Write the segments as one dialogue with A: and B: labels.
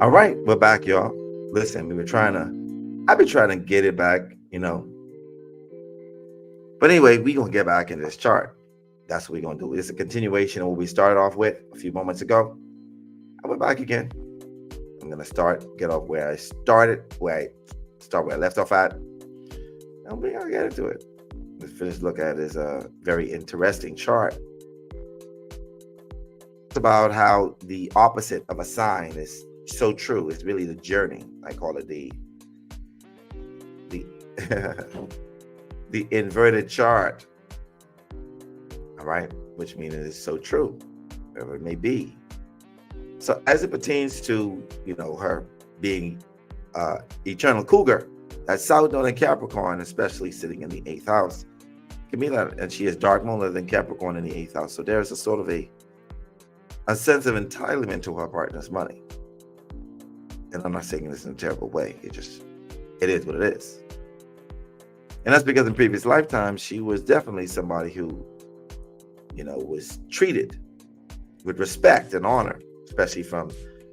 A: All right, we're back, y'all. Listen, I've been trying to get it back, But anyway, we're going to get back in this chart. That's what we're going to do. It's a continuation of what we started off with a few moments ago. I went back again. I'm going to get off where I started, where I left off at. And we're going to get into it. Let's finish look at this very interesting chart. It's about how the opposite of a sign is so true. It's really the journey. I call it the the inverted chart. All right, which means it is so true, whatever it may be. So as it pertains to her being eternal cougar, that's South Node in Capricorn, especially sitting in the 8th house. Give me that, and she is dark moon than Capricorn in the 8th house. So there's a sort of a sense of entitlement to her partner's money. And I'm not saying this in a terrible way. It is what it is. And that's because in previous lifetimes, she was definitely somebody who, was treated with respect and honor, especially from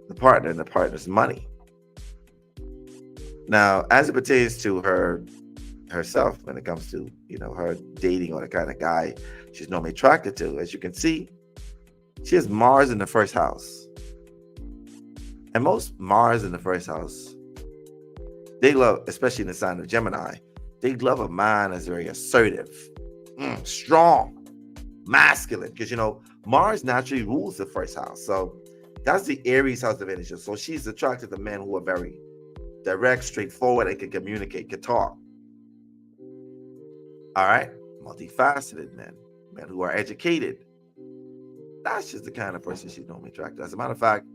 A: the partner and the partner's money. Now, as it pertains to herself, when it comes to, her dating or the kind of guy she's normally attracted to, as you can see, she has Mars in the 1st house. And most Mars in the 1st house, they love, especially in the sign of Gemini, they love a man that's very assertive, strong, masculine. Because, Mars naturally rules the 1st house. So that's the Aries house of energy. So she's attracted to men who are very direct, straightforward, and can communicate, can talk. All right? Multifaceted men who are educated. That's just the kind of person she's normally attracted to. As a matter of fact,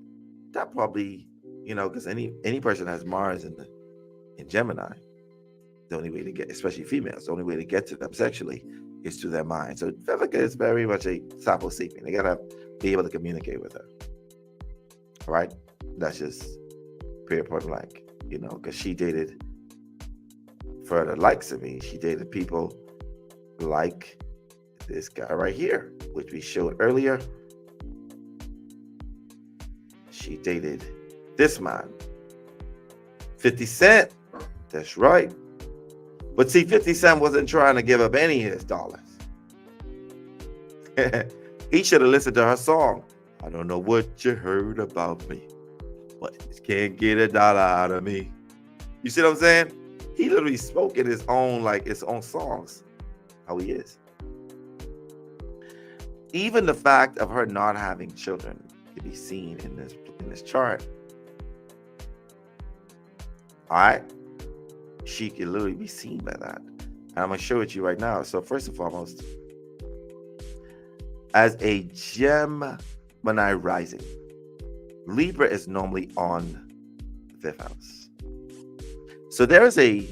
A: that probably, because any person that has Mars in Gemini, the only way to get, especially females, the only way to get to them sexually is through their mind. So Vivica is very much a sapien. They gotta be able to communicate with her. All right, that's just period point blank. Because she dated, for the likes of me, she dated people like this guy right here, which we showed earlier. She dated this man, 50 Cent. That's right. But see, 50 Cent wasn't trying to give up any of his dollars. He should have listened to her song. I don't know what you heard about me, but you can't get $1 out of me. You see what I'm saying? He literally spoke in his own songs, how he is. Even the fact of her not having children can be seen in this chart. All right? She can literally be seen by that. And I'm going to show it to you right now. So first and foremost, as a Gemini rising, Libra is normally on the 5th house. So there is a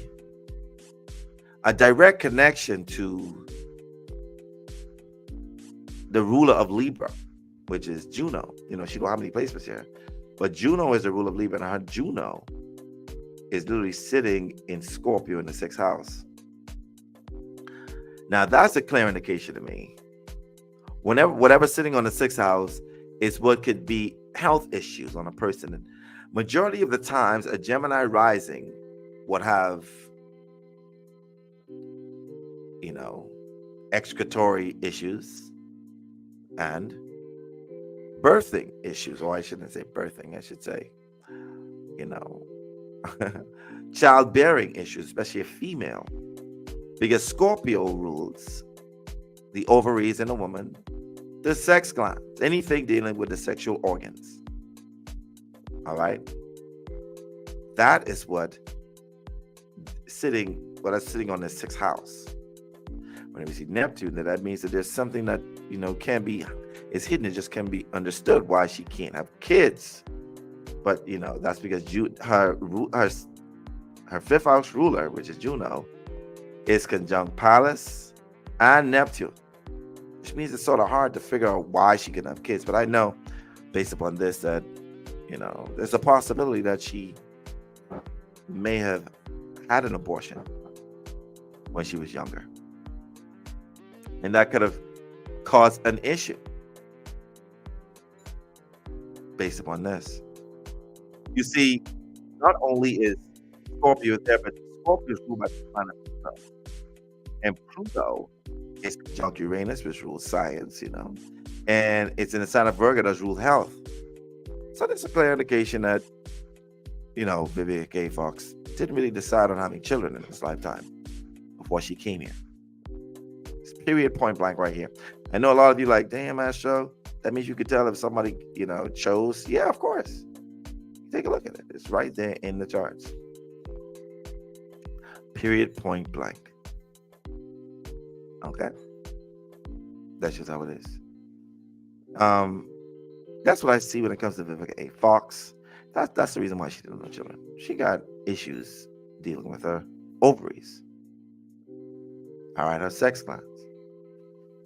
A: direct connection to the ruler of Libra, which is Juno. She don't have any placements here. But Juno is the ruler of Libra, and her Juno is literally sitting in Scorpio in the 6th house. Now, that's a clear indication to me. Whatever's sitting on the 6th house is what could be health issues on a person. And majority of the times, a Gemini rising would have, excretory issues and birthing issues. Or I shouldn't say birthing, I should say, childbearing issues, especially a female, because Scorpio rules the ovaries in a woman, the sex glands, anything dealing with the sexual organs. All right, that is what's sitting on the 6th house. When we see Neptune, that means that there's something that is hidden. It just can be understood why she can't have kids. But that's because her 5th house ruler, which is Juno, is conjunct Pallas and Neptune, which means it's sort of hard to figure out why she can have kids. But I know, based upon this, that there's a possibility that she may have had an abortion when she was younger, and that could have caused an issue based upon this. You see, not only is Scorpio there, but Scorpio is ruled by the planet Pluto. And Pluto is conjunct Uranus, which rules science. And it's in the sign of Virgo that rules health. So there's a clear indication that, Vivica A. Fox didn't really decide on having children in this lifetime before she came here. It's period, point blank right here. I know a lot of you like, damn, Astro, that means you could tell if somebody, chose. Yeah, of course. Take a look at it. It's right there in the charts. Period, point blank. Okay? That's just how it is. That's what I see when it comes to Vivica A. Fox. That's the reason why she didn't have children. She got issues dealing with her ovaries. All right, her sex glands.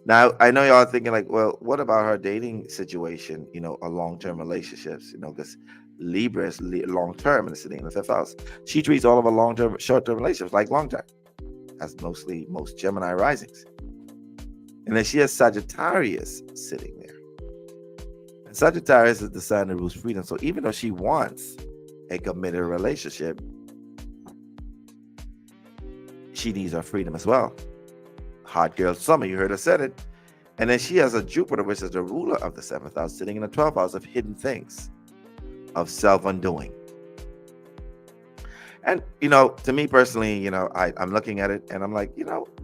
A: Now, I know y'all are thinking like, well, what about her dating situation, or long-term relationships, because Libra is long-term and it's sitting in the fifth house. She treats all of her long-term, short-term relationships like long-term. That's most Gemini risings. And then she has Sagittarius sitting there. And Sagittarius is the sign that rules freedom. So even though she wants a committed relationship, she needs her freedom as well. Hot girl summer, you heard her said it. And then she has a Jupiter, which is the ruler of the seventh house, sitting in the 12th house of hidden things, of self-undoing. And, to me personally, I'm looking at it and I'm like,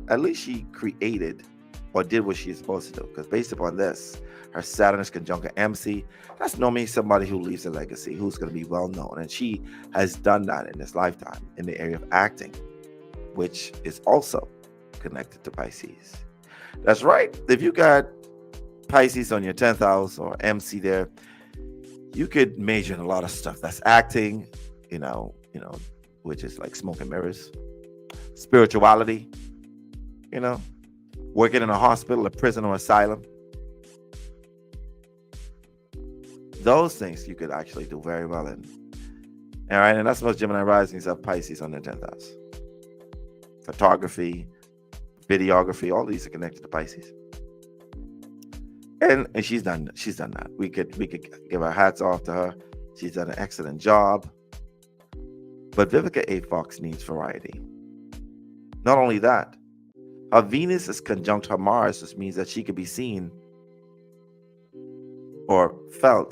A: at least she created or did what she's supposed to do. Because based upon this, her Saturn is conjunct MC. That's normally somebody who leaves a legacy, who's going to be well known. And she has done that in this lifetime in the area of acting, which is also connected to Pisces. That's right. If you got Pisces on your 10th house or MC there, you could major in a lot of stuff. That's acting, which is like smoke and mirrors, spirituality, working in a hospital, a prison, or asylum. Those things you could actually do very well in. All right, and that's most Gemini risings have Pisces on their 10th house. Photography, videography, all these are connected to Pisces. And she's done that. We could give our hats off to her. She's done an excellent job. But Vivica A. Fox needs variety. Not only that, her Venus is conjunct her Mars, which means that she could be seen or feel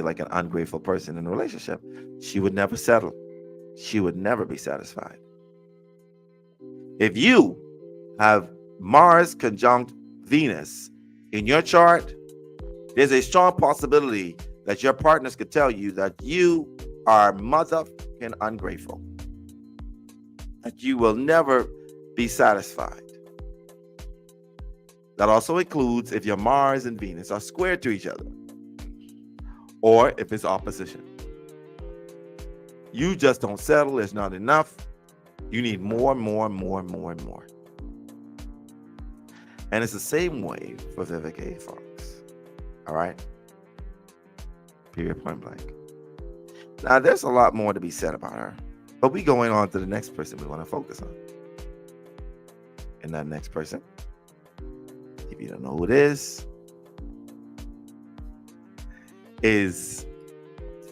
A: like an ungrateful person in a relationship. She would never settle. She would never be satisfied. If you have Mars conjunct Venus in your chart, there's a strong possibility that your partners could tell you that you are motherfucking ungrateful, that you will never be satisfied. That also includes if your Mars and Venus are square to each other, or if it's opposition. You just don't settle. There's not enough. You need more. And it's the same way for Vivica A. Fox. All right? Period, point blank. Now, there's a lot more to be said about her, but we're going on to the next person we want to focus on. And that next person, if you don't know who it is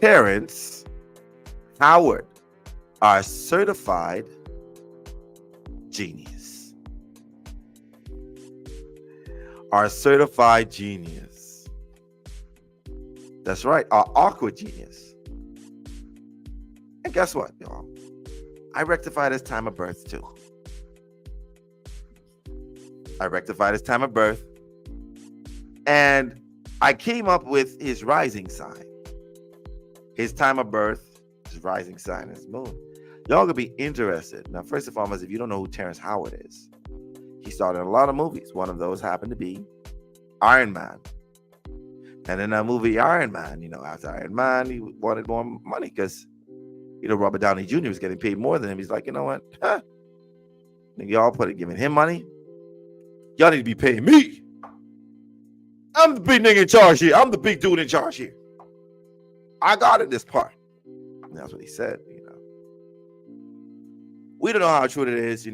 A: Terrence Howard, our certified genius. Our certified genius. That's right, our awkward genius. And guess what, y'all? I rectified his time of birth too. I rectified his time of birth. And I came up with his rising sign. His time of birth, his rising sign is moon. Y'all gonna be interested. Now, first and foremost, if you don't know who Terrence Howard is, he starred in a lot of movies. One of those happened to be Iron Man. And in that movie, Iron Man, after Iron Man, he wanted more money because, Robert Downey Jr. was getting paid more than him. He's like, you know what? Y'all giving him money. Y'all need to be paying me. I'm the big nigga in charge here. I'm the big dude in charge here. I got it this part. And that's what he said, We don't know how true it is,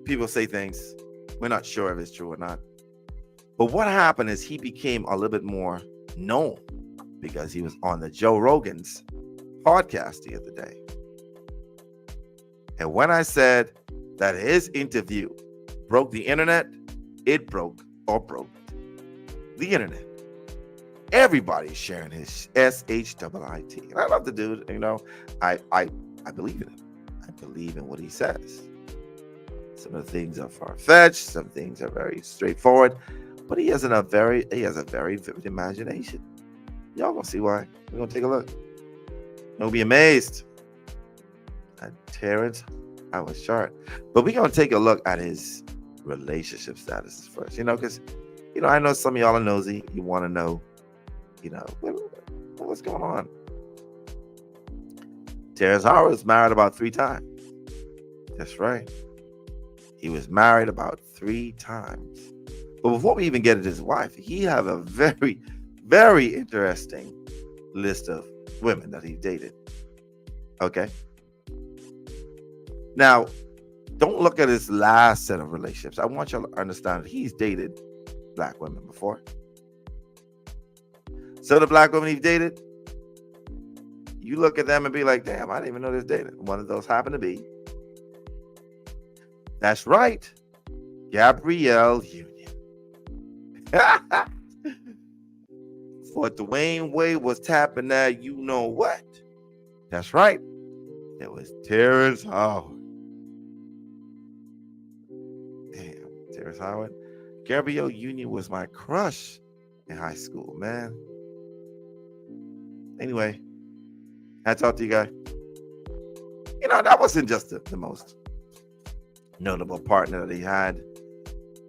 A: People say things. We're not sure if it's true or not. But what happened is he became a little bit more known because he was on the Joe Rogan's podcast the other day. And when I said that his interview broke the internet, it broke the internet. Everybody's sharing his SHIIT. And I love the dude. I believe in him. I believe in what he says. Some of the things are far-fetched. Some things are very straightforward. But he has a very vivid imagination. Y'all gonna see why. We're gonna take a look. You'll be amazed at Terrence Howard's chart. But we're gonna take a look at his relationship status first. Because I know some of y'all are nosy. You want to know, what's going on. Terrence Howard was married about 3 times. That's right. He was married about 3 times. But before we even get into his wife, he have a very, very interesting list of women that he dated. Okay? Now, don't look at his last set of relationships. I want y'all to understand that he's dated black women before. So the black women he's dated, you look at them and be like, damn, I didn't even know this dated. One of those happened to be, that's right, Gabrielle Union. For Dwayne Wade was tapping that, you know what? That's right. It was Terrence Howard. Damn, Terrence Howard. Gabrielle Union was my crush in high school, man. Anyway, I talked to you guys. That wasn't just the most notable partner that he had.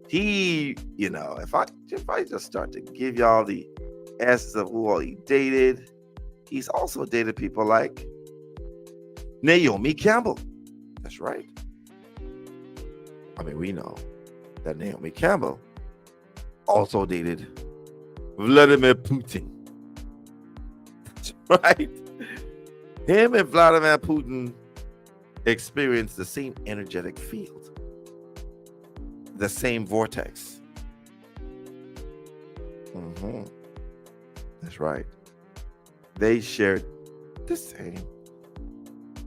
A: He, if I just start to give y'all the essence of who all he dated, he's also dated people like Naomi Campbell. That's right. I mean, we know that Naomi Campbell also dated Vladimir Putin. That's right. Him and Vladimir Putin experienced the same energetic field, the same vortex. That's right. They shared the same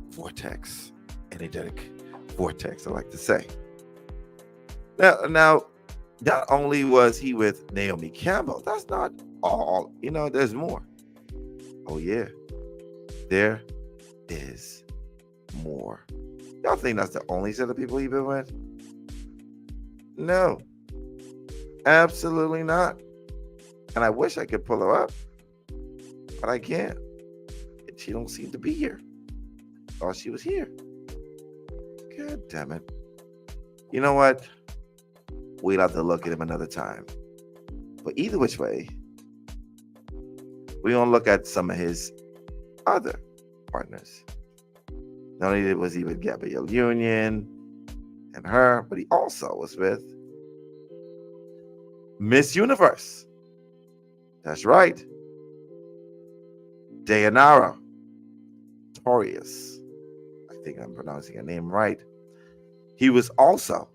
A: vortex, energetic vortex, I like to say. Now, not only was he with Naomi Campbell, that's not all. There's more. Oh, yeah. There is more. Y'all think that's the only set of people he's been with? No. Absolutely not. And I wish I could pull her up, but I can't. She don't seem to be here. Thought she was here. God damn it. You know what? We'll have to look at him another time. But either which way, we're going to look at some of his other partners. Not only was he with Gabrielle Union and her, but he also was with Miss Universe. That's right. Dayanara Torius. I think I'm pronouncing her name right. He was also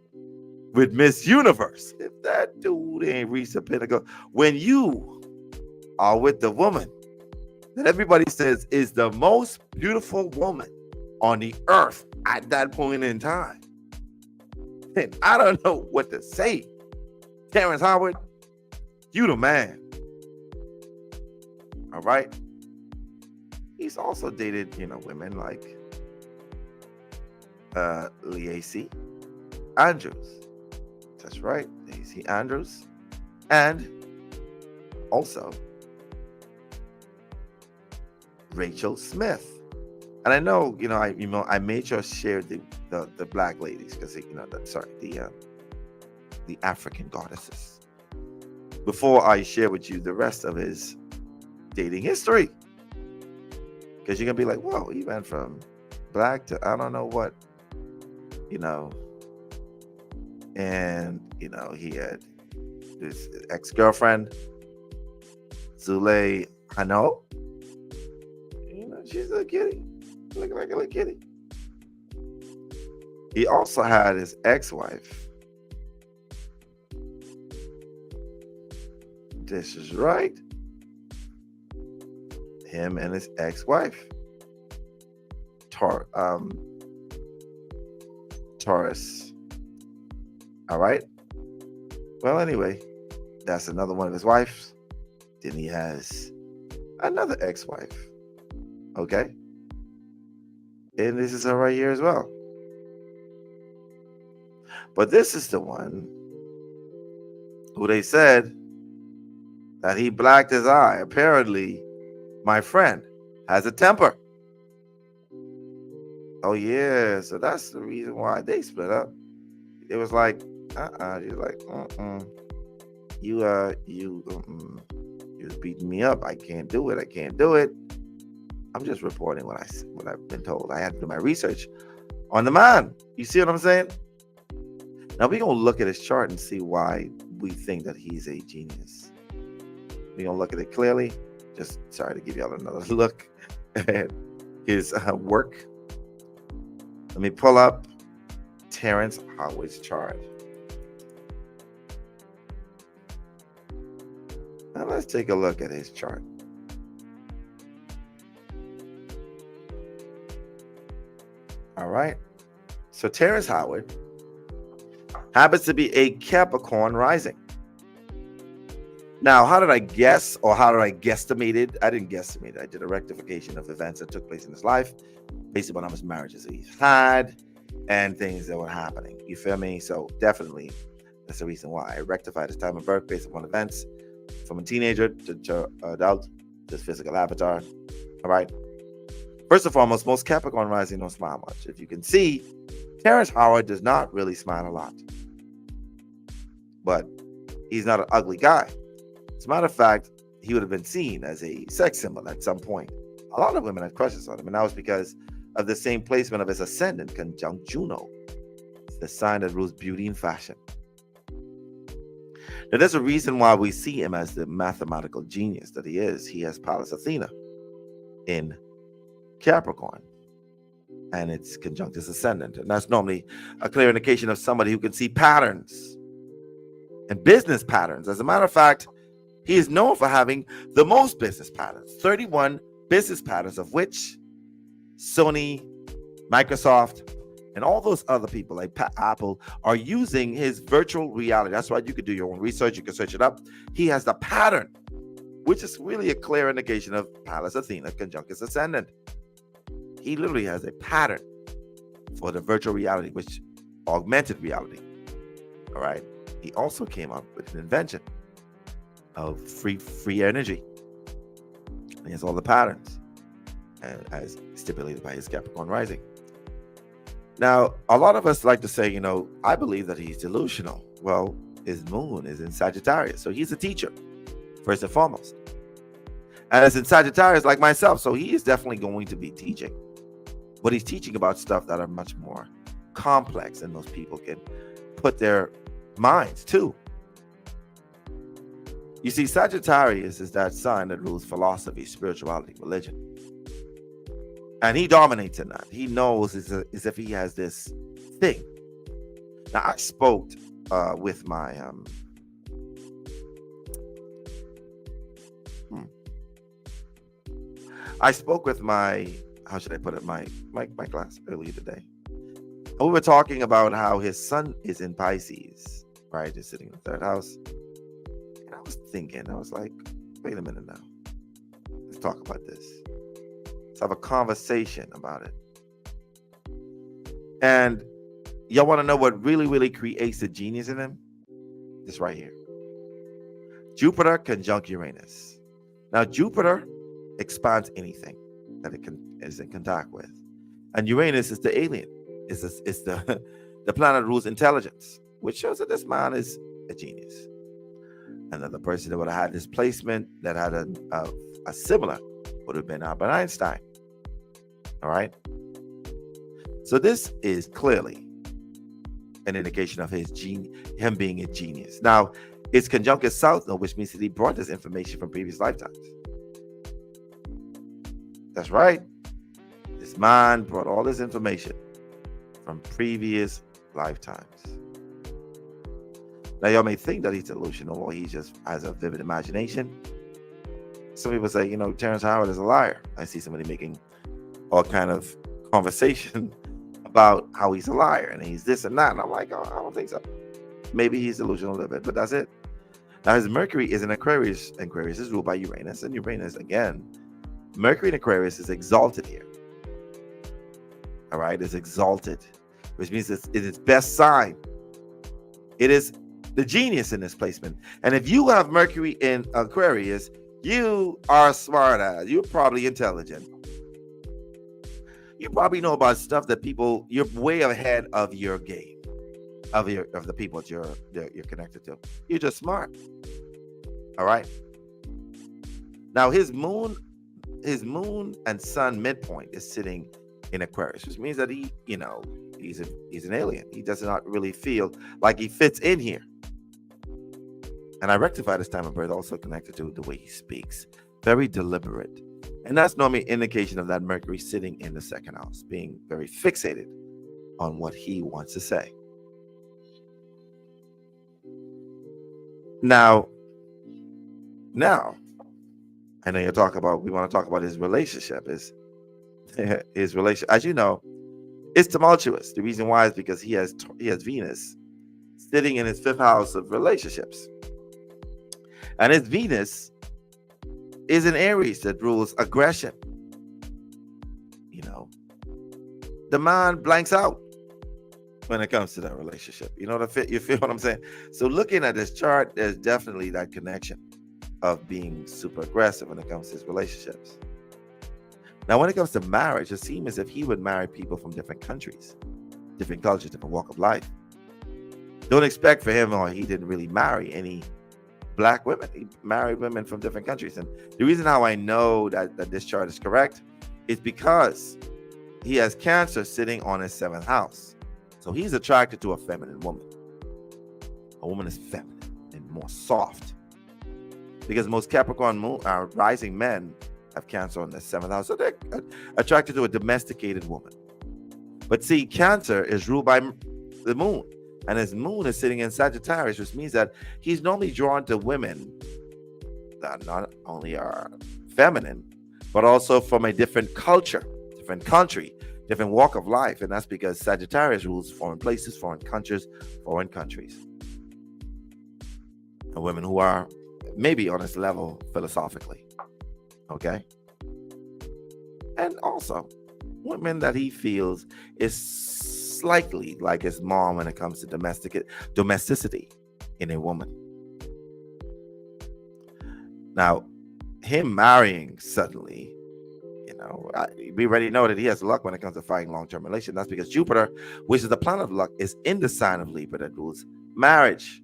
A: with Miss Universe. If that dude ain't reached the pinnacle, when you are with the woman that everybody says is the most beautiful woman on the earth at that point in time, and I don't know what to say. Terrence Howard, you the man. All right. He's also dated, women like Lacey Andrews. That's right, Lacey Andrews. And also Rachel Smith. And I know, I made sure I shared the black ladies because, the African goddesses, before I share with you the rest of his dating history. Because you're going to be like, whoa, he went from black to I don't know what, and, he had this ex-girlfriend, Zule Hano. She's a kitty. Looking like a little kitty. He also had his ex-wife. This is right. Him and his ex-wife. Taurus. All right. Well, anyway, that's another one of his wives. Then he has another ex-wife. Okay. And this is her right here as well. But this is the one who they said that he blacked his eye. Apparently, my friend has a temper. Oh yeah, so that's the reason why they split up. It was like, She's like, you was beating me up. I can't do it. I'm just reporting what I've been told. I had to do my research on the man. You see what I'm saying? Now we're gonna look at his chart and see why we think that he's a genius. We're gonna look at it clearly. Just sorry to give y'all another look at his work. Let me pull up Terrence Howard's chart. Now let's take a look at his chart. All right. So Terrence Howard happens to be a Capricorn rising. Now, how did I guess, or how did I guesstimate it? I didn't guesstimate it. I did a rectification of events that took place in his life based upon how much marriages he's had and things that were happening. You feel me? So definitely that's the reason why I rectified his time of birth based upon events from a teenager to adult, his physical avatar. All right. First and foremost, most Capricorn rising don't smile much. If you can see, Terrence Howard does not really smile a lot. But he's not an ugly guy. As a matter of fact, he would have been seen as a sex symbol at some point. A lot of women had crushes on him, and that was because of the same placement of his ascendant conjunct Juno. It's the sign that rules beauty and fashion. Now, there's a reason why we see him as the mathematical genius that he is. He has Pallas Athena in Capricorn, and it's conjunct his ascendant. And that's normally a clear indication of somebody who can see patterns and business patterns. As a matter of fact, he is known for having the most business patterns, 31 business patterns, of which Sony, Microsoft, and all those other people like Apple are using his virtual reality. That's why you could do your own research. You can search it up. He has the pattern, which is really a clear indication of Pallas Athena conjunct his ascendant. He literally has a pattern for the virtual reality, which augmented reality. All right. He also came up with an invention of free energy. He has all the patterns, and as stipulated by his Capricorn rising. Now, a lot of us like to say, I believe that he's delusional. Well, his moon is in Sagittarius, so he's a teacher, first and foremost. And it's in Sagittarius like myself, so he is definitely going to be teaching. But he's teaching about stuff that are much more complex than most people can put their minds to. You see, Sagittarius is that sign that rules philosophy, spirituality, religion. And he dominates in that. He knows as if he has this thing. Now, I spoke with my how should I put it, my class earlier today. And we were talking about how his sun is in Pisces, right? Just sitting in the third house. And I was thinking, I was like, wait a minute now. Let's talk about this. Let's have a conversation about it. And y'all want to know what really, really creates the genius in him? This right here. Jupiter conjunct Uranus. Now, Jupiter expands anything that it is in contact with. And Uranus is the alien. It's the planet rules intelligence, which shows that this man is a genius. Another person that would have had this placement that had a similar would have been Albert Einstein. All right. So this is clearly an indication of him being a genius. Now, it's conjunct his South Node, which means that he brought this information from previous lifetimes. That's right. This man brought all this information from previous lifetimes. Now, y'all may think that he's delusional or he just has a vivid imagination. Some people say, Terrence Howard is a liar. I see somebody making all kind of conversation about how he's a liar and he's this and that. And I'm like, oh, I don't think so. Maybe he's delusional a little bit, but that's it. Now, his Mercury is in Aquarius. Aquarius is ruled by Uranus, and Uranus, again, Mercury in Aquarius is exalted here. All right, it's exalted, which means it's its best sign. It is the genius in this placement. And if you have Mercury in Aquarius, you are smart ass. You're probably intelligent. You probably know about stuff that you're way ahead of your game, of the people that you're connected to. You're just smart. All right. Now his moon and sun midpoint is sitting in Aquarius, which means that he's an alien. He does not really feel like he fits in here. And I rectify this time of birth also connected to the way he speaks. Very deliberate. And that's normally an indication of that Mercury sitting in the second house, being very fixated on what he wants to say. Now, I know we want to talk about his relationship. His relationship, as you know, is tumultuous. The reason why is because he has Venus sitting in his fifth house of relationships. And his Venus is in Aries that rules aggression. The man blanks out when it comes to that relationship. You feel what I'm saying? So looking at this chart, there's definitely that connection of being super aggressive when it comes to his relationships. Now, when it comes to marriage, it seems as if he would marry people from different countries, different cultures, different walk of life. Don't expect for him, or he didn't really marry any black women. He married women from different countries. And the reason how I know that this chart is correct is because he has Cancer sitting on his seventh house. So he's attracted to a feminine woman. A woman is feminine and more soft. Because most Capricorn rising men have Cancer on the seventh house. So they're attracted to a domesticated woman. But see, Cancer is ruled by the moon. And his moon is sitting in Sagittarius, which means that he's normally drawn to women that not only are feminine, but also from a different culture, different country, different walk of life. And that's because Sagittarius rules foreign places, foreign countries. And women who are maybe on his level philosophically. Okay? And also, women that he feels is slightly like his mom when it comes to domesticity in a woman. Now, him marrying suddenly, we already know that he has luck when it comes to finding long-term relations. That's because Jupiter, which is the planet of luck, is in the sign of Libra that rules marriage.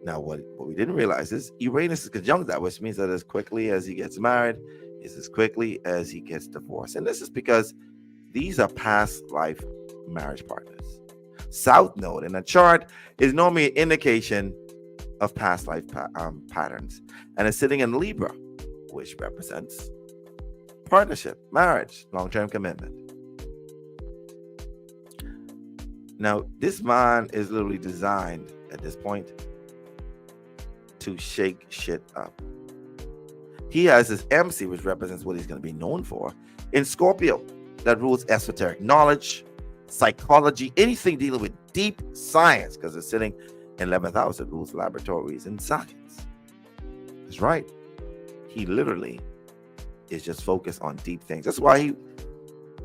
A: Now, what we didn't realize is Uranus is conjunct that, which means that as quickly as he gets married is as quickly as he gets divorced. And this is because these are past life marriage partners. South Node in a chart is normally an indication of past life patterns, and it's sitting in Libra, which represents partnership, marriage, long-term commitment. Now, this man is literally designed at this point to shake shit up. He has his MC, which represents what he's going to be known for, in Scorpio, that rules esoteric knowledge, psychology, anything dealing with deep science, because it's sitting in 11th house that rules laboratories and science. That's right. He literally is just focused on deep things. That's why he,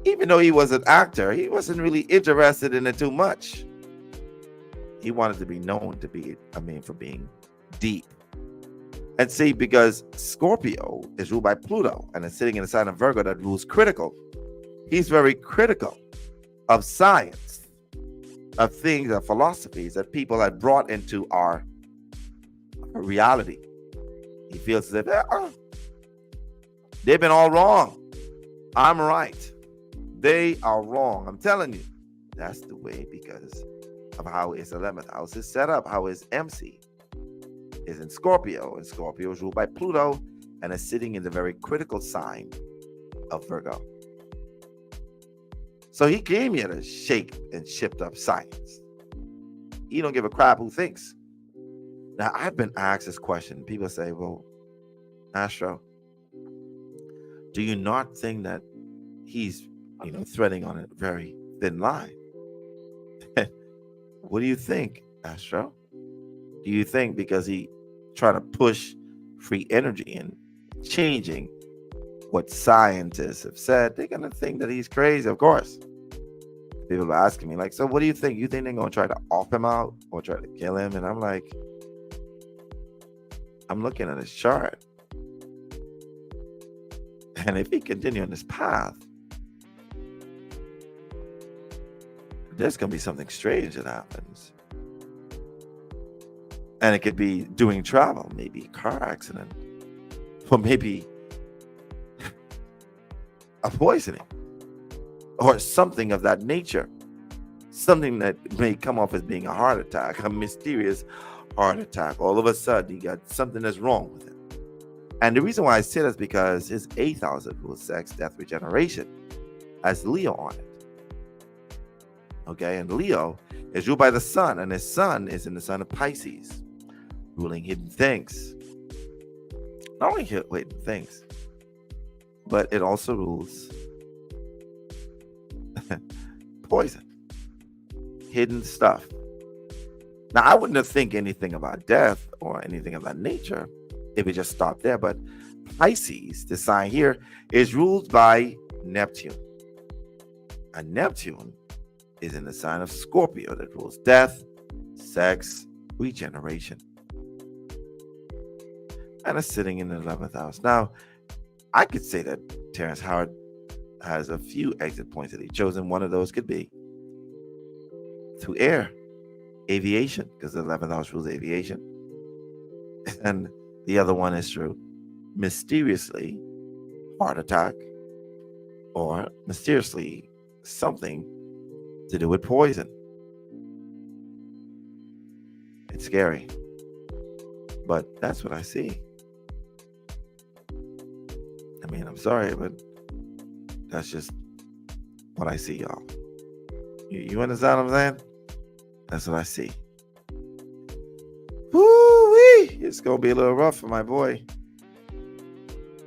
A: even though he was an actor, he wasn't really interested in it too much. He wanted to be known for being deep. And see, because Scorpio is ruled by Pluto and is sitting in the sign of Virgo that rules critical. He's very critical of science, of things, of philosophies that people had brought into our reality. He feels as if they've been all wrong. I'm right. They are wrong. I'm telling you. That's the way, because of how his 11th house is set up, how his MC is in Scorpio, and Scorpio is ruled by Pluto and is sitting in the very critical sign of Virgo. So he came here to shake and shift up science. He don't give a crap who thinks. Now, I've been asked this question. People say, well, Astro, do you not think that he's, threading on a very thin line. What do you think, Astro? Do you think because he trying to push free energy and changing what scientists have said, they're gonna think that he's crazy? Of course. People are asking me, like, so what do you think? You think they're gonna try to off him out or try to kill him? And I'm like, I'm looking at his chart. And if he continue on this path, there's gonna be something strange that happens. And it could be doing travel, maybe a car accident, or maybe a poisoning, or something of that nature. Something that may come off as being a heart attack, a mysterious heart attack. All of a sudden, you got something that's wrong with him. And the reason why I say that is because his 8th house rules sex, death, regeneration, has Leo on it. Okay, and Leo is ruled by the sun, and his sun is in the sign of Pisces, ruling hidden things. Not only hidden things, but it also rules poison, hidden stuff. Now, I wouldn't have think anything about death or anything of that nature if it just stopped there, but Pisces, the sign here, is ruled by Neptune. And Neptune is in the sign of Scorpio that rules death, sex, regeneration. And it's sitting in the 11th house. Now, I could say that Terrence Howard has a few exit points that he chose, and one of those could be through air, aviation, because the 11th house rules aviation. And the other one is through mysteriously heart attack, or mysteriously something to do with poison. It's scary, but that's what I see. I mean, I'm sorry, but that's just what I see, y'all. You understand what I'm saying? That's what I see. Woo-wee! It's going to be a little rough for my boy.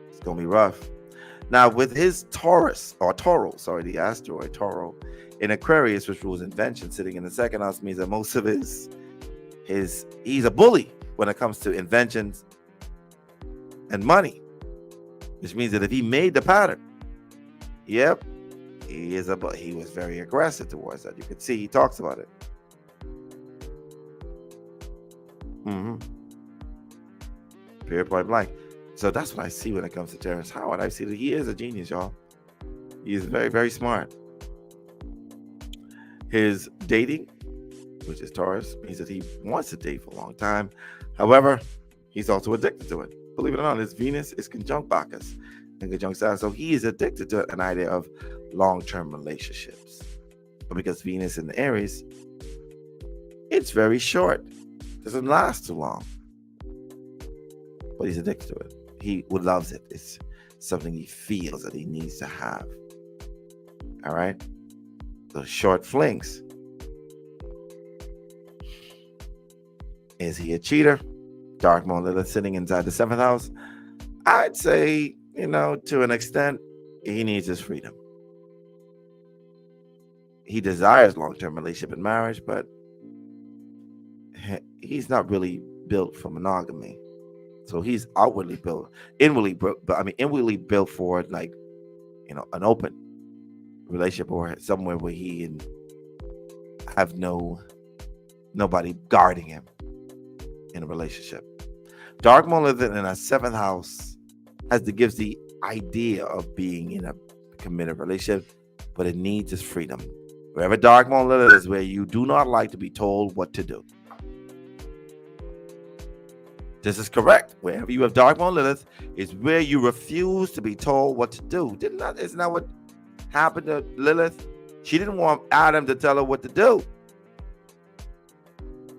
A: It's going to be rough. Now, with his the asteroid Toro, in Aquarius, which rules invention, sitting in the 2nd house, means that most of he's a bully when it comes to inventions and money, which means that if he made the pattern, yep, he was very aggressive towards that. You could see he talks about it. Period, point blank. So that's what I see when it comes to Terrence Howard. I see that he is a genius, y'all. He is very, very smart. His dating, which is Taurus, means that he wants to date for a long time. However, he's also addicted to it. Believe it or not, his Venus is conjunct Bacchus and conjunct Saturn. So he is addicted to an idea of long-term relationships. But because Venus in the Aries, it's very short. It doesn't last too long. But he's addicted to it. He loves it. It's something he feels that he needs to have. All right? Those short flings. Is he a cheater? Dark Moon Lilith sitting inside the 7th house. I'd say, to an extent, he needs his freedom. He desires long-term relationship and marriage, but he's not really built for monogamy. So he's inwardly built for like, an open relationship or somewhere where he and have nobody guarding him in a relationship. Dark Moon Lilith in a 7th house gives the idea of being in a committed relationship, but it needs his freedom. Wherever Dark Moon Lilith is, where you do not like to be told what to do. This is correct. Wherever you have Dark Moon Lilith is where you refuse to be told what to do. Isn't that what happened to Lilith? She didn't want Adam to tell her what to do.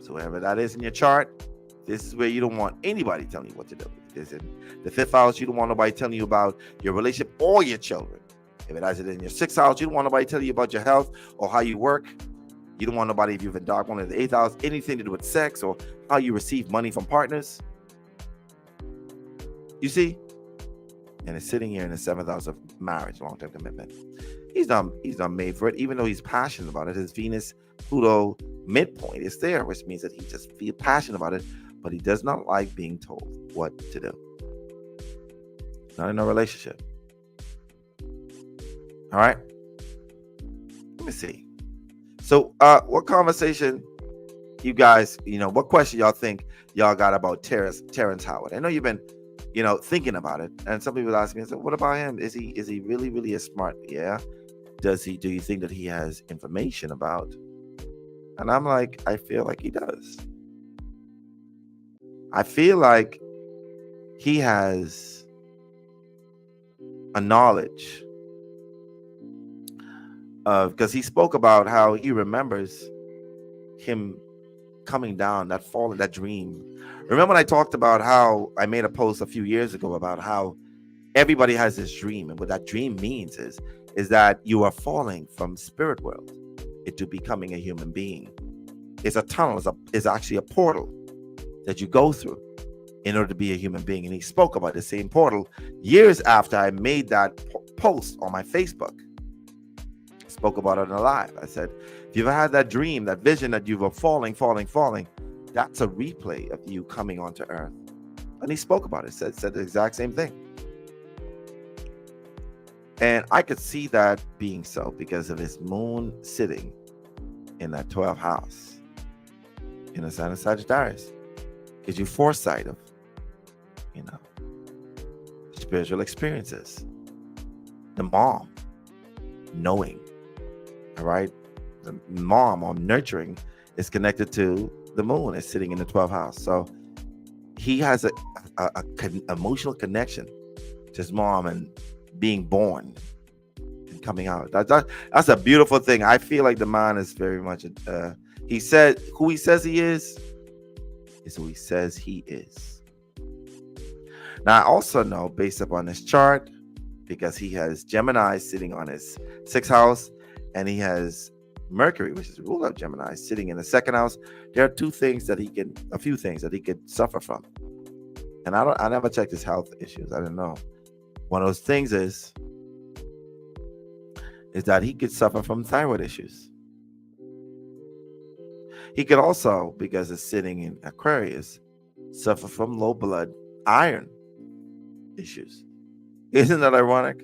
A: So wherever that is in your chart, this is where you don't want anybody telling you what to do. If it's in the 5th house, you don't want nobody telling you about your relationship or your children. If it has it in your 6th house, you don't want nobody telling you about your health or how you work. You don't want nobody, if you've been Dark Moon in the 8th house, anything to do with sex or how you receive money from partners. You see? And it's sitting here in the 7th house of marriage, long-term commitment. He's not made for it, even though he's passionate about it. His Venus Pluto midpoint is there, which means that he just feels passionate about it, but he does not like being told what to do. Not in a relationship. All right. Let me see. So, what conversation you guys, what question y'all think y'all got about Terrence Howard? I know you've been, thinking about it, and some people ask me, so what about him? Is he really, really a smart? Yeah. Do you think that he has information about? And I'm like, I feel like he does. I feel like he has a knowledge of, because he spoke about how he remembers him coming down, that fall, that dream. Remember when I talked about how I made a post a few years ago about how everybody has this dream, and what that dream means is that you are falling from spirit world into becoming a human being. It's a tunnel, it's actually a portal that you go through in order to be a human being. And he spoke about the same portal years after I made that post on my Facebook. I spoke about it in a live. I said, if you've ever had that dream, that vision that you were falling, that's a replay of you coming onto earth. And he spoke about it, said the exact same thing. And I could see that being so because of his moon sitting in that 12th house in the sign of Sagittarius. Gives you foresight of, spiritual experiences. The mom knowing, all right? The mom or nurturing is connected to the moon. It's sitting in the 12th house. So he has a emotional connection to his mom and being born and coming out. That's a beautiful thing. I feel like the man is very much he said who he says he is who he says he is. Now I also know, based upon this chart, because he has Gemini sitting on his 6th house, and he has Mercury, which is the ruler of Gemini, sitting in the 2nd house. There are a few things that he could suffer from. And I never checked his health issues. I don't know. One of those things is that he could suffer from thyroid issues. He could also, because it's sitting in Aquarius, suffer from low blood iron issues. Isn't that ironic?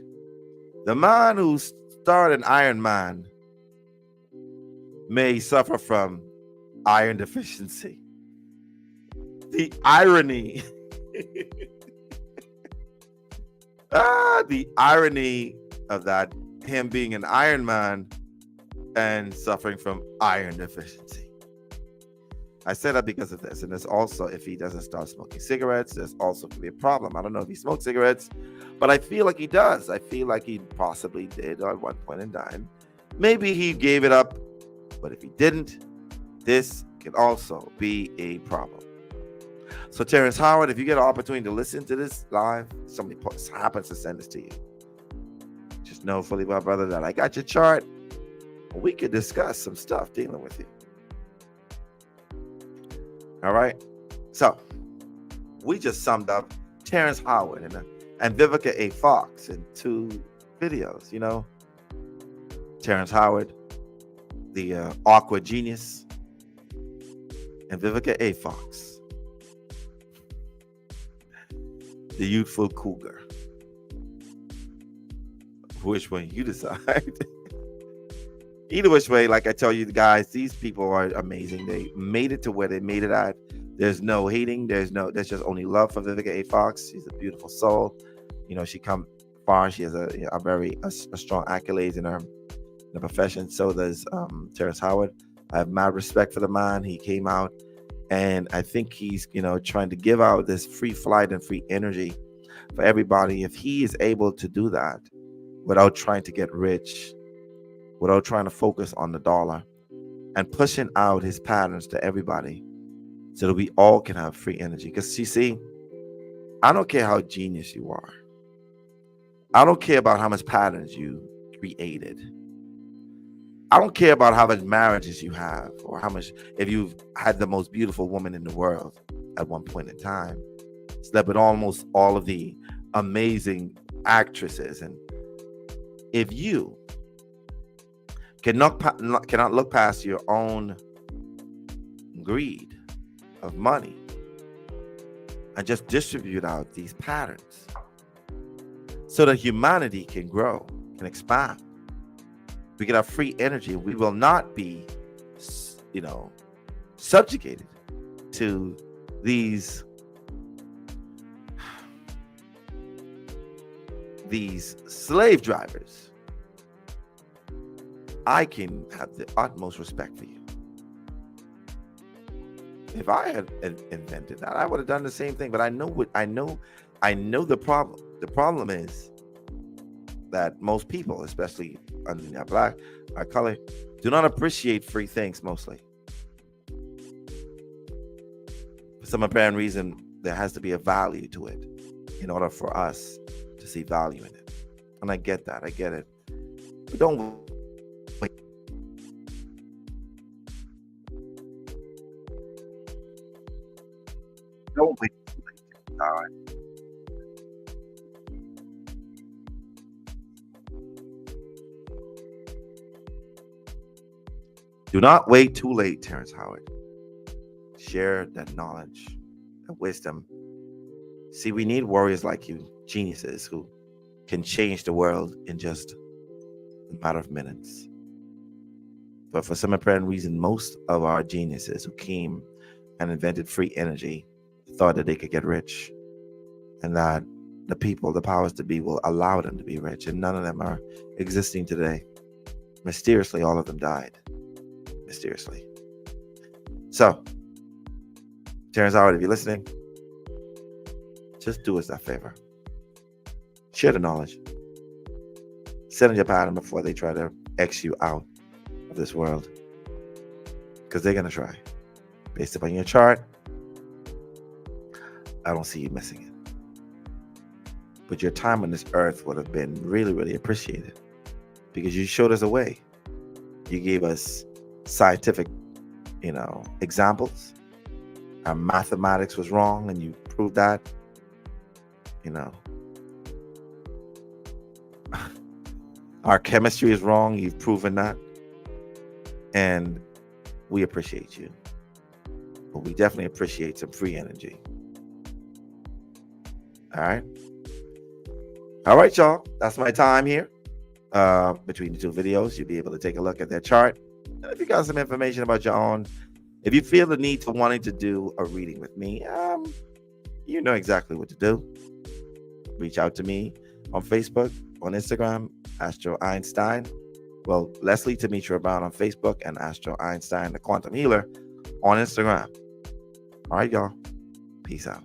A: The man who started Iron Man may suffer from iron deficiency. The irony. The irony of that, him being an Iron Man and suffering from iron deficiency. I say that because of this. And there's also, if he doesn't start smoking cigarettes, there's also could be a problem. I don't know if he smokes cigarettes, but I feel like he does. I feel like he possibly did at one point in time. Maybe he gave it up, but if he didn't, this can also be a problem. So Terrence Howard, if you get an opportunity to listen to this live, somebody happens to send this to you, just know fully well, brother, that I got your chart. We could discuss some stuff dealing with you. All right. So we just summed up Terrence Howard and Vivica A. Fox in 2 videos. Terrence Howard, the awkward genius, and Vivica A. Fox, the youthful cougar. Which one you decide. Either which way, like I tell you guys, these people are amazing. They made it to where they made it at. There's no hating. There's just only love for Vivica A. Fox. She's a beautiful soul. She come far. She has a strong accolades in her profession. So does Terrence Howard. I have mad respect for the man. He came out, and I think he's trying to give out this free flight and free energy for everybody. If he is able to do that without trying to get rich, without trying to focus on the dollar, and pushing out his patterns to everybody so that we all can have free energy. Because you see, I don't care how genius you are. I don't care about how much patterns you created. I don't care about how much marriages you have, or how much, if you've had the most beautiful woman in the world at one point in time, slept with almost all of the amazing actresses. And if you cannot look past your own greed of money and just distribute out these patterns so that humanity can grow and expand. We can have free energy. We will not be, subjugated to these slave drivers. I can have the utmost respect for you. If I had invented that, I would have done the same thing. But I know the problem. The problem is that most people, especially our black, our color, do not appreciate free things mostly. For some apparent reason, there has to be a value to it in order for us to see value in it. And I get that. I get it. But don't wait. Don't wait. All right. Do not wait too late, Terrence Howard. Share that knowledge, that wisdom. See, we need warriors like you, geniuses who can change the world in just a matter of minutes. But for some apparent reason, most of our geniuses who came and invented free energy thought that they could get rich and that the people, the powers to be, will allow them to be rich. And none of them are existing today. Mysteriously, all of them died. Mysteriously. So, Terrence Howard, if you're listening, just do us that favor. Share the knowledge. Set in your pattern before they try to X you out of this world. Because they're going to try. Based upon your chart, I don't see you missing it. But your time on this earth would have been really, really appreciated. Because you showed us a way. You gave us scientific, examples. Our mathematics was wrong and you proved that. Our chemistry is wrong. You've proven that. And we appreciate you. But we definitely appreciate some free energy. All right. All right, y'all. That's my time here. Between the two videos, you'll be able to take a look at their chart. And if you got some information about your own, if you feel the need for wanting to do a reading with me, you know exactly what to do. Reach out to me on Facebook, on Instagram, Astro Einstein. Well, Leslie Demetra Brown on Facebook and Astro Einstein, the Quantum Healer, on Instagram. All right, y'all. Peace out.